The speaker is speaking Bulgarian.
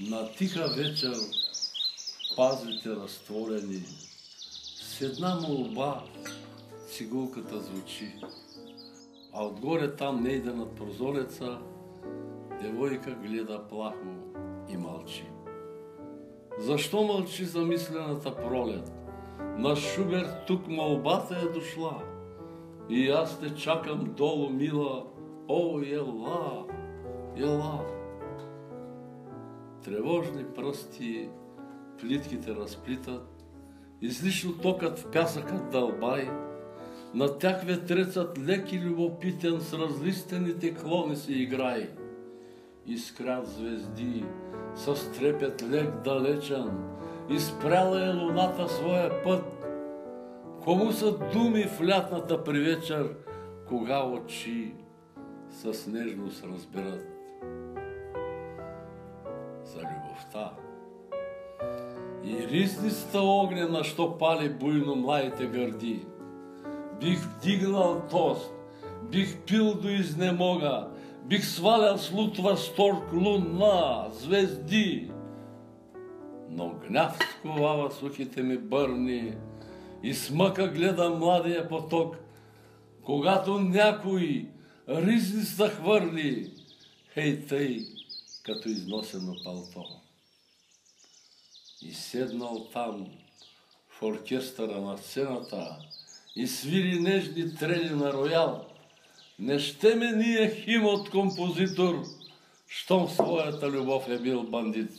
На тиха вечер, пазите разтворени, с една молба цигулката звучи, а отгоре там нейде над прозореца девойка гледа плахо и мълчи. Защо мълчи замислената пролет? На Шуберт тук молбата е дошла и аз те чакам долу, мила, о, ела, ела. Тревожни пръсти плитките разплитат, излишно токът в пясъка дълбай, над тях ветрецът лек и любопитен с разлистените клони си играй. Искрят звезди с трепет лек далечен, изпряла е луната своя път. Кому са думи в лятната привечер, кога очи с нежност разберат за любовта? И ризницата огнена, що пали буйно младите гърди. Бих вдигнал тост, бих пил до изнемога, бих свалял с лут възторг луна, звезди. Но гняв сковава сухите ми бърни и с мъка гледа младия поток, когато някой ризница хвърли, хей тъй, като износено палто. И седнал там в оркестъра на сцената и свири нежни трели на роял, не ще ме ние хим от композитор, щом своята любов е бил бандит.